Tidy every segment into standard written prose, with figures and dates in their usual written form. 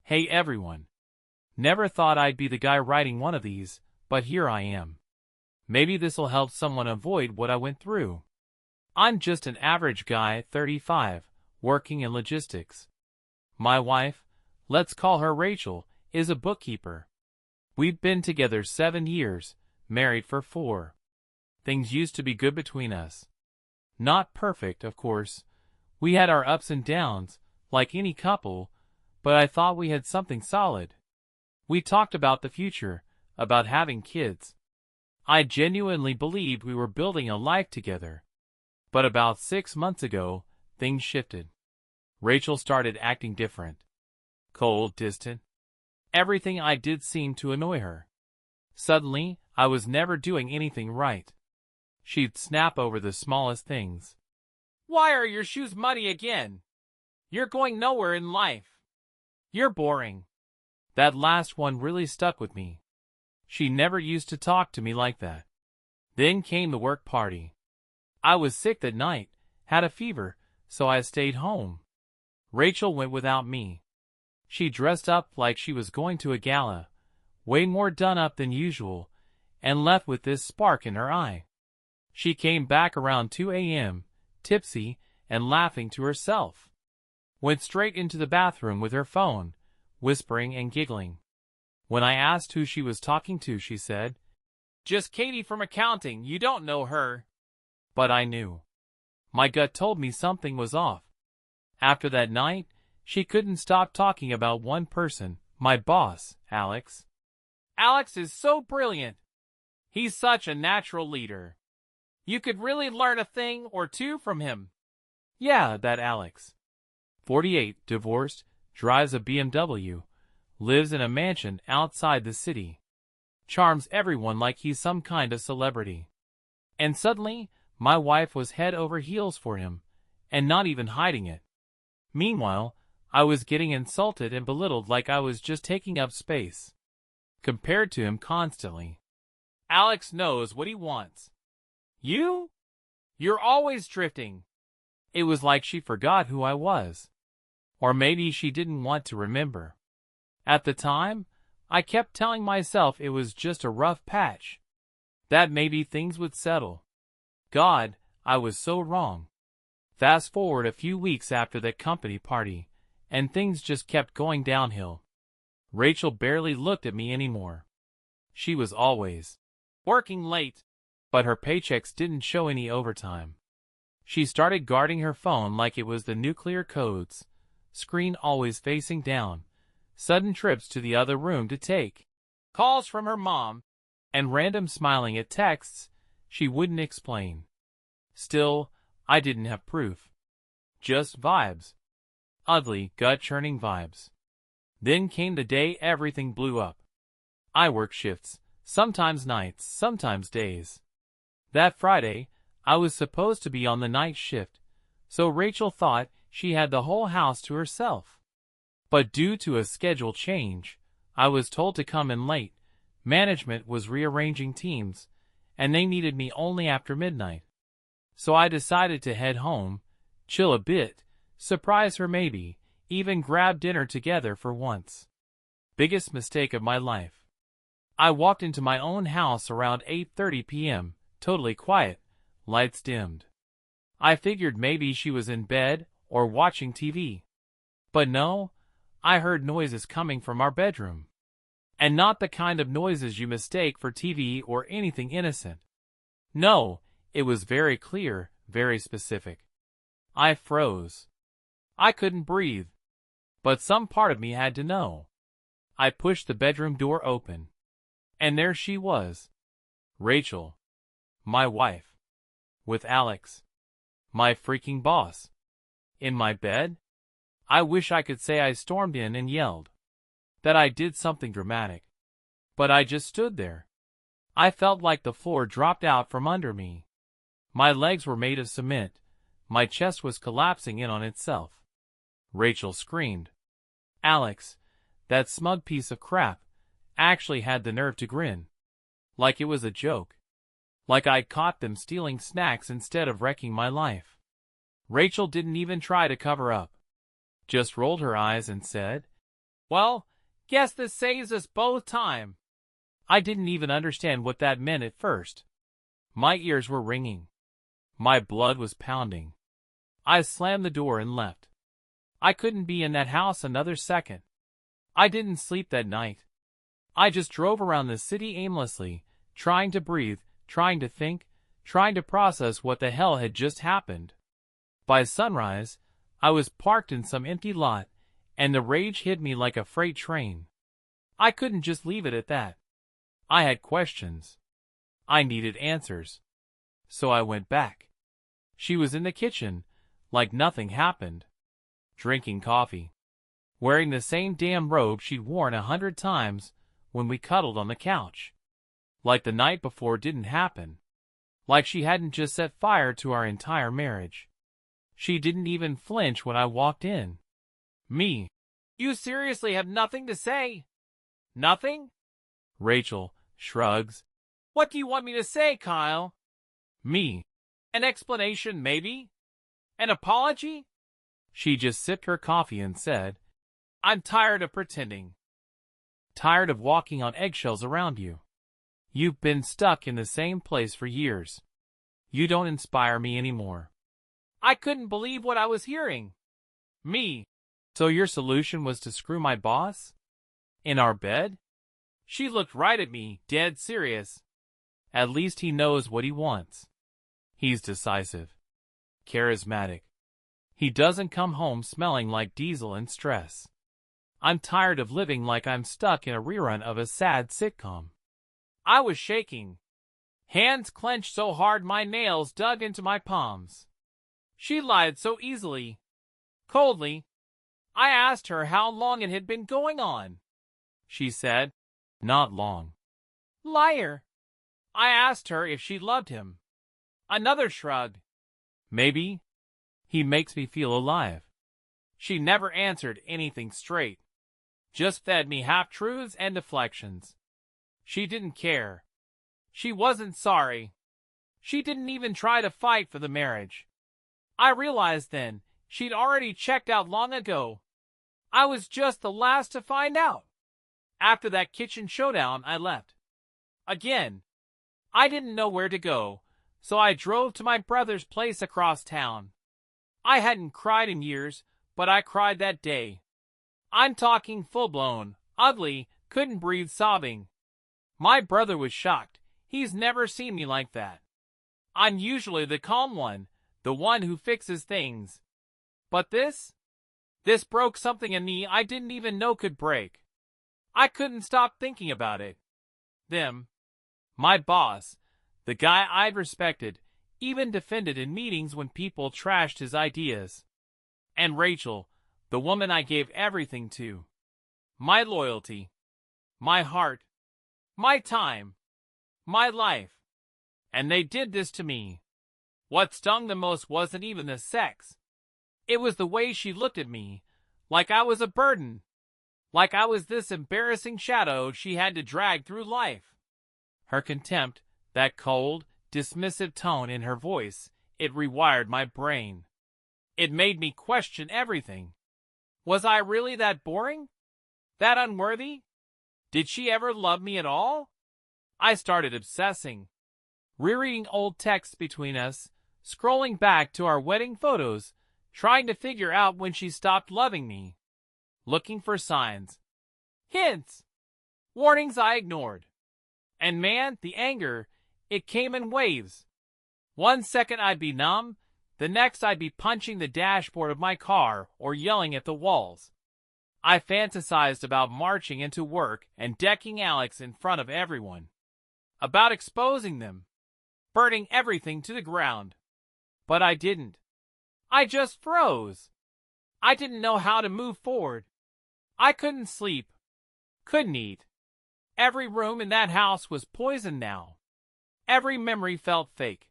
Hey everyone. Never thought I'd be the guy writing one of these, but here I am. Maybe this'll help someone avoid what I went through. I'm just an average guy, 35, working in logistics. My wife, let's call her Rachel, is a bookkeeper. We've been together 7 years, married for 4. Things used to be good between us. Not perfect, of course. We had our ups and downs, like any couple, but I thought we had something solid. We talked about the future, about having kids. I genuinely believed we were building a life together. But about 6 months ago, things shifted. Rachel started acting different. Cold, distant. Everything I did seemed to annoy her. Suddenly, I was never doing anything right. She'd snap over the smallest things. Why are your shoes muddy again? You're going nowhere in life. You're boring. That last one really stuck with me. She never used to talk to me like that. Then came the work party. I was sick that night, had a fever, so I stayed home. Rachel went without me. She dressed up like she was going to a gala, way more done up than usual, and left with this spark in her eye. She came back around 2 a.m., tipsy and laughing to herself. Went straight into the bathroom with her phone, whispering and giggling. When I asked who she was talking to, she said, "Just Katie from accounting, you don't know her." But I knew. My gut told me something was off. After that night, she couldn't stop talking about one person, my boss, Alex. Alex is so brilliant. He's such a natural leader. You could really learn a thing or two from him. Yeah, that Alex. 48, divorced, drives a BMW, lives in a mansion outside the city. Charms everyone like he's some kind of celebrity. And suddenly, my wife was head over heels for him, and not even hiding it. Meanwhile, I was getting insulted and belittled like I was just taking up space. Compared to him constantly. Alex knows what he wants. You? You're always drifting. It was like she forgot who I was. Or maybe she didn't want to remember. At the time, I kept telling myself it was just a rough patch. That maybe things would settle. God, I was so wrong. Fast forward a few weeks after that company party, and things just kept going downhill. Rachel barely looked at me anymore. She was always working late, but her paychecks didn't show any overtime. She started guarding her phone like it was the nuclear codes, screen always facing down, sudden trips to the other room to take calls from her mom, and random smiling at texts she wouldn't explain. Still, I didn't have proof. Just vibes. Ugly, gut-churning vibes. Then came the day everything blew up. I work shifts, sometimes nights, sometimes days. That Friday, I was supposed to be on the night shift, so Rachel thought she had the whole house to herself. But due to a schedule change, I was told to come in late. Management was rearranging teams, and they needed me only after midnight. So I decided to head home, chill a bit, surprise her maybe, even grab dinner together for once. Biggest mistake of my life. I walked into my own house around 8:30 p.m., totally quiet, lights dimmed. I figured maybe she was in bed or watching TV. But no, I heard noises coming from our bedroom. And not the kind of noises you mistake for TV or anything innocent. No, it was very clear, very specific. I froze. I couldn't breathe. But some part of me had to know. I pushed the bedroom door open. And there she was. Rachel. My wife. With Alex. My freaking boss. In my bed? I wish I could say I stormed in and yelled. That I did something dramatic. But I just stood there. I felt like the floor dropped out from under me. My legs were made of cement. My chest was collapsing in on itself. Rachel screamed. Alex, that smug piece of crap, actually had the nerve to grin. Like it was a joke. Like I'd caught them stealing snacks instead of wrecking my life. Rachel didn't even try to cover up. Just rolled her eyes and said, Well, guess this saves us both time. I didn't even understand what that meant at first. My ears were ringing. My blood was pounding. I slammed the door and left. I couldn't be in that house another second. I didn't sleep that night. I just drove around the city aimlessly, trying to breathe, trying to think, trying to process what the hell had just happened. By sunrise, I was parked in some empty lot, and the rage hit me like a freight train. I couldn't just leave it at that. I had questions. I needed answers. So I went back. She was in the kitchen, like nothing happened. Drinking coffee. Wearing the same damn robe she'd worn 100 times when we cuddled on the couch. Like the night before didn't happen. Like she hadn't just set fire to our entire marriage. She didn't even flinch when I walked in. Me. You seriously have nothing to say? Nothing? Rachel shrugs. What do you want me to say, Kyle? Me. An explanation, maybe? An apology? She just sipped her coffee and said, I'm tired of pretending. Tired of walking on eggshells around you. You've been stuck in the same place for years. You don't inspire me anymore. I couldn't believe what I was hearing. Me. So your solution was to screw my boss? In our bed? She looked right at me, dead serious. At least he knows what he wants. He's decisive. Charismatic. He doesn't come home smelling like diesel and stress. I'm tired of living like I'm stuck in a rerun of a sad sitcom. I was shaking. Hands clenched so hard my nails dug into my palms. She lied so easily. Coldly. I asked her how long it had been going on. She said, not long. Liar. I asked her if she loved him. Another shrug. Maybe. He makes me feel alive. She never answered anything straight. Just fed me half-truths and deflections. She didn't care. She wasn't sorry. She didn't even try to fight for the marriage. I realized then she'd already checked out long ago. I was just the last to find out. After that kitchen showdown, I left. Again. I didn't know where to go, so I drove to my brother's place across town. I hadn't cried in years, but I cried that day. I'm talking full-blown, ugly, couldn't breathe sobbing. My brother was shocked. He's never seen me like that. I'm usually the calm one, the one who fixes things. But this broke something in me I didn't even know could break. I couldn't stop thinking about it. Them. My boss, the guy I'd respected, even defended in meetings when people trashed his ideas. And Rachel, the woman I gave everything to. My loyalty. My heart. My time. My life. And they did this to me. What stung the most wasn't even the sex. It was the way she looked at me, like I was a burden. Like I was this embarrassing shadow she had to drag through life. Her contempt, that cold, dismissive tone in her voice, it rewired my brain. It made me question everything. Was I really that boring? That unworthy? Did she ever love me at all? I started obsessing. Rereading old texts between us, scrolling back to our wedding photos, trying to figure out when she stopped loving me. Looking for signs. Hints. Warnings I ignored. And man, the anger, it came in waves. 1 second I'd be numb, the next I'd be punching the dashboard of my car or yelling at the walls. I fantasized about marching into work and decking Alex in front of everyone. About exposing them. Burning everything to the ground. But I didn't. I just froze. I didn't know how to move forward. I couldn't sleep. Couldn't eat. Every room in that house was poisoned now. Every memory felt fake.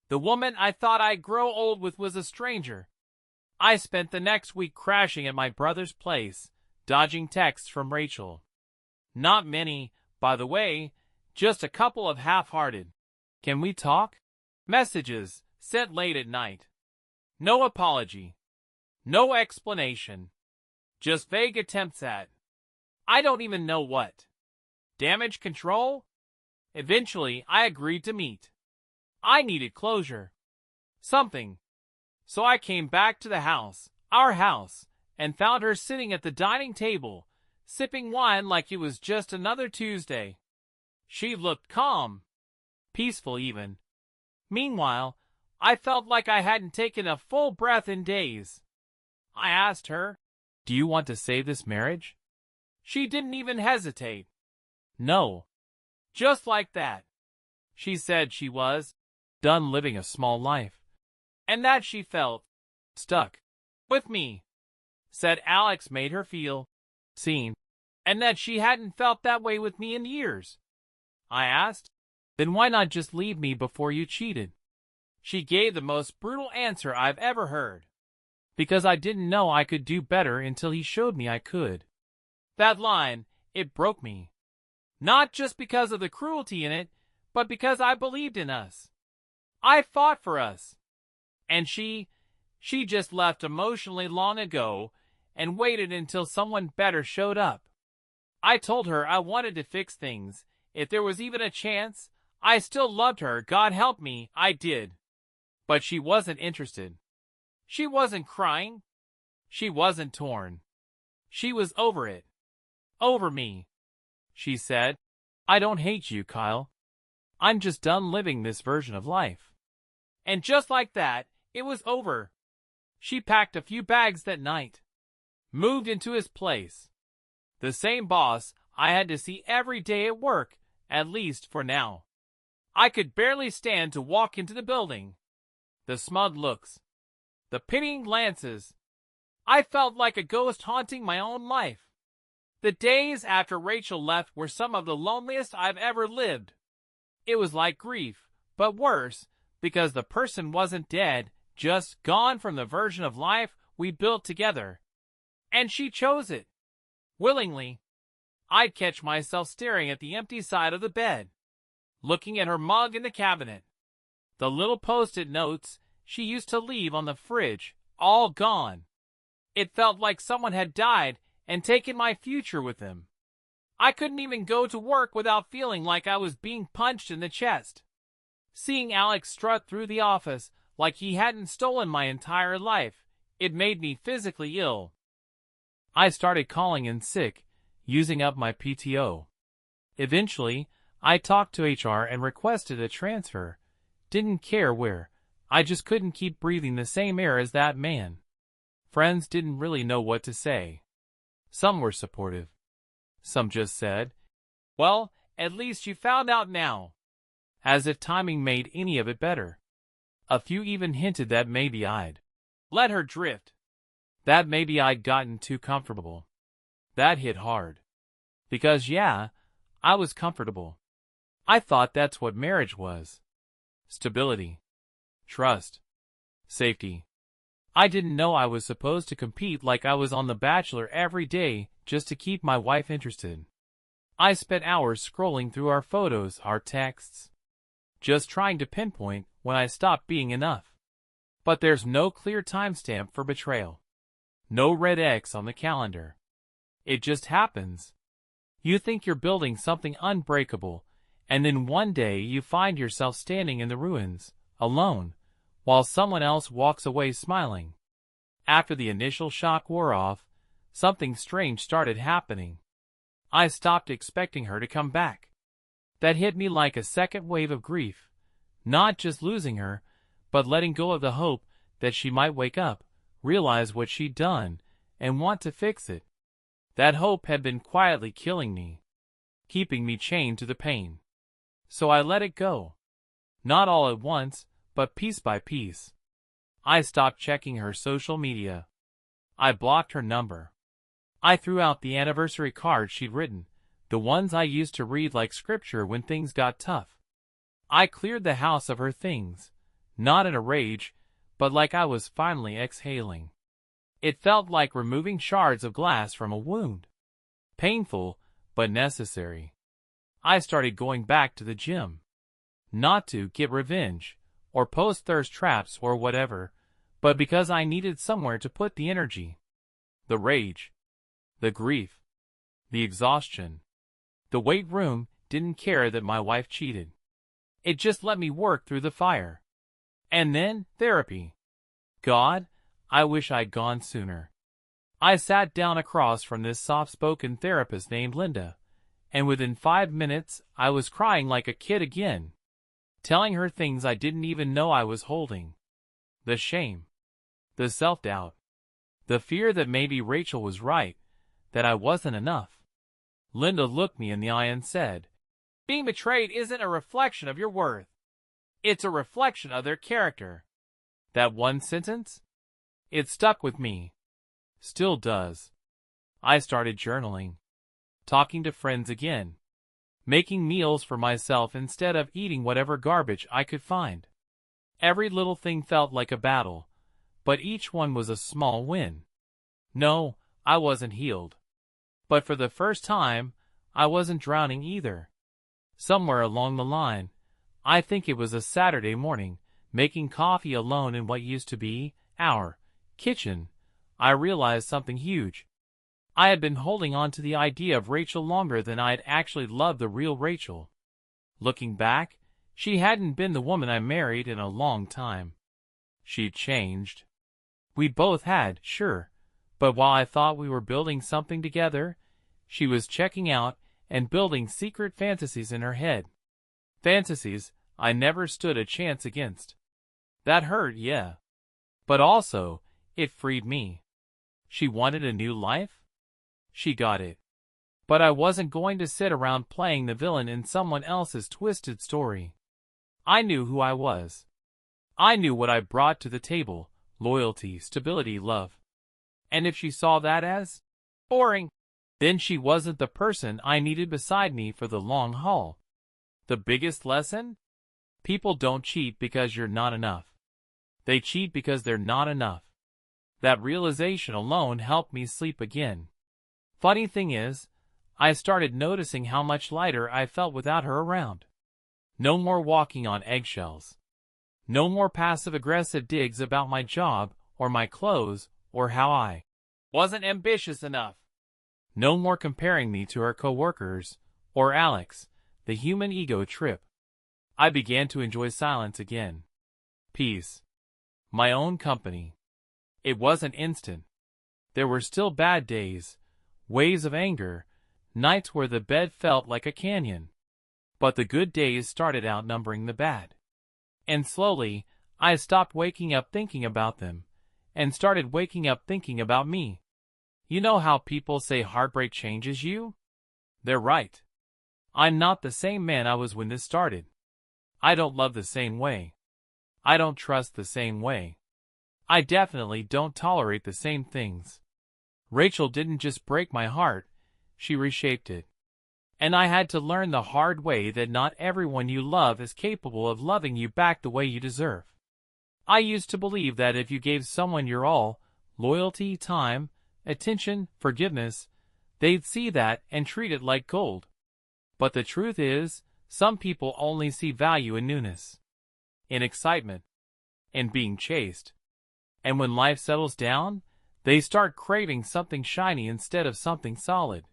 The woman I thought I'd grow old with was a stranger. I spent the next week crashing at my brother's place, dodging texts from Rachel. Not many, by the way, just a couple of half-hearted. Can we talk? Messages, sent late at night. No apology. No explanation. Just vague attempts at I don't even know what. Damage control? Eventually, I agreed to meet. I needed closure. Something. So I came back to the house, our house, and found her sitting at the dining table, sipping wine like it was just another Tuesday. She looked calm. Peaceful even. Meanwhile, I felt like I hadn't taken a full breath in days. I asked her, "Do you want to save this marriage?" She didn't even hesitate. No. Just like that. She said she was done living a small life, and that she felt stuck with me. Said Alex made her feel seen, and that she hadn't felt that way with me in years. I asked, "Then why not just leave me before you cheated?" She gave the most brutal answer I've ever heard. Because I didn't know I could do better until he showed me I could. That line, it broke me. Not just because of the cruelty in it, but because I believed in us. I fought for us. And she just left emotionally long ago and waited until someone better showed up. I told her I wanted to fix things. If there was even a chance, I still loved her. God help me, I did. But she wasn't interested. She wasn't crying. She wasn't torn. She was over it. Over me. She said, "I don't hate you, Kyle. I'm just done living this version of life." And just like that, it was over. She packed a few bags that night. Moved into his place. The same boss I had to see every day at work, at least for now. I could barely stand to walk into the building. The smug looks. The pitying glances. I felt like a ghost haunting my own life. The days after Rachel left were some of the loneliest I've ever lived. It was like grief, but worse, because the person wasn't dead, just gone from the version of life we built together. And she chose it. Willingly. I'd catch myself staring at the empty side of the bed, looking at her mug in the cabinet. The little post-it notes she used to leave on the fridge, all gone. It felt like someone had died and taken my future with them. I couldn't even go to work without feeling like I was being punched in the chest. Seeing Alex strut through the office like he hadn't stolen my entire life, it made me physically ill. I started calling in sick, using up my PTO. Eventually, I talked to HR and requested a transfer. Didn't care where. I just couldn't keep breathing the same air as that man. Friends didn't really know what to say. Some were supportive. Some just said, "Well, at least you found out now." As if timing made any of it better. A few even hinted that maybe I'd let her drift. That maybe I'd gotten too comfortable. That hit hard. Because yeah, I was comfortable. I thought that's what marriage was. Stability. Trust. Safety. I didn't know I was supposed to compete like I was on The Bachelor every day just to keep my wife interested. I spent hours scrolling through our photos, our texts, just trying to pinpoint when I stopped being enough. But there's no clear timestamp for betrayal. No red X on the calendar. It just happens. You think you're building something unbreakable, and then one day you find yourself standing in the ruins, alone, while someone else walks away smiling. After the initial shock wore off, something strange started happening. I stopped expecting her to come back. That hit me like a second wave of grief. Not just losing her, but letting go of the hope that she might wake up, realize what she'd done, and want to fix it. That hope had been quietly killing me, keeping me chained to the pain. So I let it go. Not all at once, but piece by piece. I stopped checking her social media. I blocked her number. I threw out the anniversary cards she'd written, the ones I used to read like scripture when things got tough. I cleared the house of her things, not in a rage, but like I was finally exhaling. It felt like removing shards of glass from a wound. Painful, but necessary. I started going back to the gym. Not to get revenge, or post thirst traps or whatever, but because I needed somewhere to put the energy. The rage. The grief. the exhaustion. The weight room didn't care that my wife cheated. It just let me work through the fire. And then, therapy. God, I wish I'd gone sooner. I sat down across from this soft-spoken therapist named Linda, and within 5 minutes I was crying like a kid again, telling her things I didn't even know I was holding. The shame, the self-doubt, the fear that maybe Rachel was right, that I wasn't enough. Linda looked me in the eye and said, "Being betrayed isn't a reflection of your worth. It's a reflection of their character." That one sentence? It stuck with me. Still does. I started journaling, talking to friends again, making meals for myself instead of eating whatever garbage I could find. Every little thing felt like a battle, but each one was a small win. No, I wasn't healed. But for the first time, I wasn't drowning either. Somewhere along the line, I think it was a Saturday morning, making coffee alone in what used to be our kitchen, I realized something huge. I had been holding on to the idea of Rachel longer than I had actually loved the real Rachel. Looking back, she hadn't been the woman I married in a long time. She'd changed. We both had, sure, but while I thought we were building something together, she was checking out and building secret fantasies in her head. Fantasies I never stood a chance against. That hurt, yeah. But also, it freed me. She wanted a new life? She got it. But I wasn't going to sit around playing the villain in someone else's twisted story. I knew who I was. I knew what I brought to the table: loyalty, stability, love. And if she saw that as boring, then she wasn't the person I needed beside me for the long haul. The biggest lesson? People don't cheat because you're not enough. They cheat because they're not enough. That realization alone helped me sleep again. Funny thing is, I started noticing how much lighter I felt without her around. No more walking on eggshells. No more passive-aggressive digs about my job or my clothes or how I wasn't ambitious enough. No more comparing me to her coworkers or Alex, the human ego trip. I began to enjoy silence again. Peace. My own company. It wasn't instant. There were still bad days, waves of anger, nights where the bed felt like a canyon. But the good days started outnumbering the bad. And slowly, I stopped waking up thinking about them, and started waking up thinking about me. You know how people say heartbreak changes you? They're right. I'm not the same man I was when this started. I don't love the same way. I don't trust the same way. I definitely don't tolerate the same things. Rachel didn't just break my heart, she reshaped it. And I had to learn the hard way that not everyone you love is capable of loving you back the way you deserve. I used to believe that if you gave someone your all, loyalty, time, attention, forgiveness, they'd see that and treat it like gold. But the truth is, some people only see value in newness, in excitement, in being chased. And when life settles down, they start craving something shiny instead of something solid.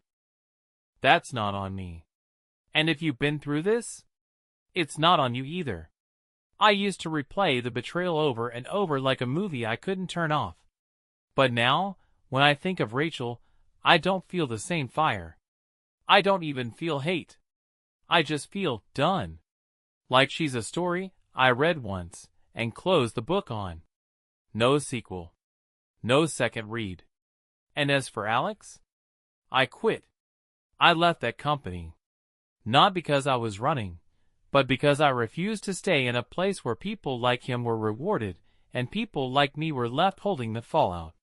That's not on me. And if you've been through this, it's not on you either. I used to replay the betrayal over and over like a movie I couldn't turn off. But now, when I think of Rachel, I don't feel the same fire. I don't even feel hate. I just feel done. Like she's a story I read once and closed the book on. No sequel. No second read. And as for Alex, I quit. I left that company. Not because I was running, but because I refused to stay in a place where people like him were rewarded and people like me were left holding the fallout.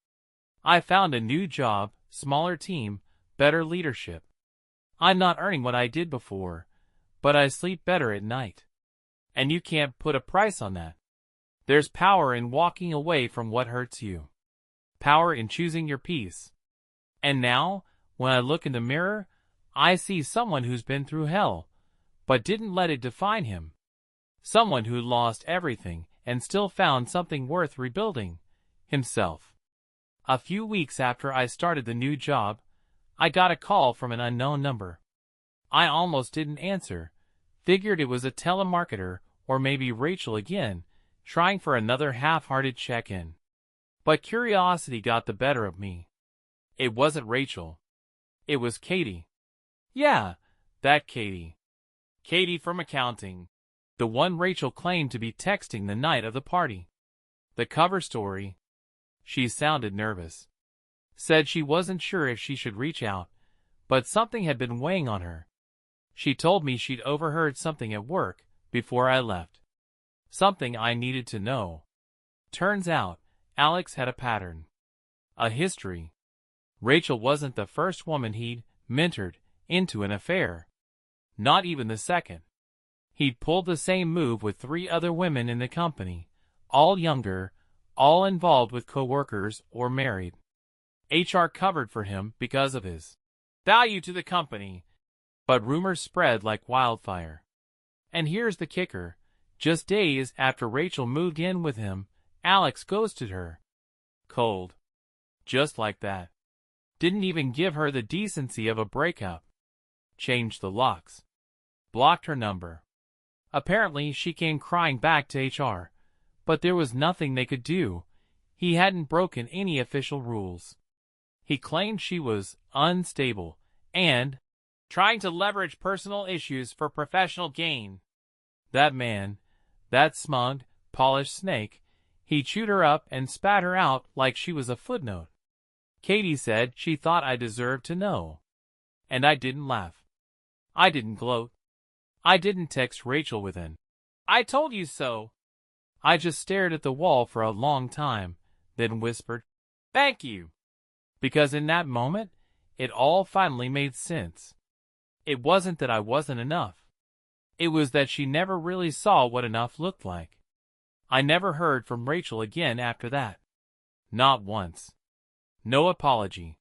I found a new job, smaller team, better leadership. I'm not earning what I did before, but I sleep better at night. And you can't put a price on that. There's power in walking away from what hurts you. Power in choosing your peace. And now, when I look in the mirror, I see someone who's been through hell, but didn't let it define him. Someone who lost everything and still found something worth rebuilding: himself. A few weeks after I started the new job, I got a call from an unknown number. I almost didn't answer. Figured it was a telemarketer or maybe Rachel again, trying for another half-hearted check-in. But curiosity got the better of me. It wasn't Rachel. It was Katie. Yeah, that Katie. Katie from accounting. The one Rachel claimed to be texting the night of the party. The cover story. She sounded nervous. Said she wasn't sure if she should reach out, but something had been weighing on her. She told me she'd overheard something at work before I left. Something I needed to know. Turns out, Alex had a pattern. A history. Rachel wasn't the first woman he'd mentored into an affair. Not even the second. He'd pulled the same move with 3 other women in the company, all younger, all involved with coworkers or married. HR covered for him because of his value to the company, but rumors spread like wildfire. And here's the kicker. Just days after Rachel moved in with him, Alex ghosted her. Cold. Just like that. Didn't even give her the decency of a breakup. Changed the locks. Blocked her number. Apparently, she came crying back to HR, but there was nothing they could do. He hadn't broken any official rules. He claimed she was unstable and trying to leverage personal issues for professional gain. That man, that smug, polished snake, he chewed her up and spat her out like she was a footnote. Katie said she thought I deserved to know. And I didn't laugh. I didn't gloat. I didn't text Rachel with an "I told you so." I just stared at the wall for a long time, then whispered, "Thank you." Because in that moment, it all finally made sense. It wasn't that I wasn't enough. It was that she never really saw what enough looked like. I never heard from Rachel again after that. Not once. No apology.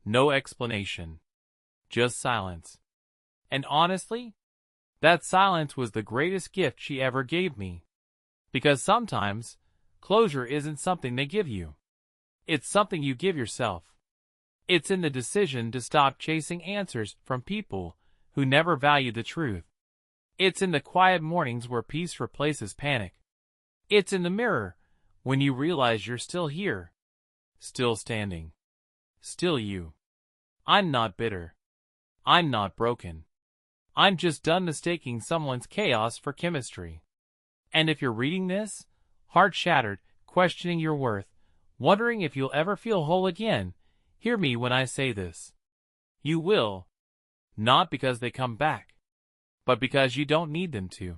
No explanation. Just silence. And honestly, that silence was the greatest gift she ever gave me. Because sometimes, closure isn't something they give you. It's something you give yourself. It's in the decision to stop chasing answers from people who never value the truth. It's in the quiet mornings where peace replaces panic. It's in the mirror when you realize you're still here. Still standing. Still you. I'm not bitter. I'm not broken. I'm just done mistaking someone's chaos for chemistry. And if you're reading this, heart shattered, questioning your worth, wondering if you'll ever feel whole again, hear me when I say this. You will. Not because they come back, but because you don't need them to.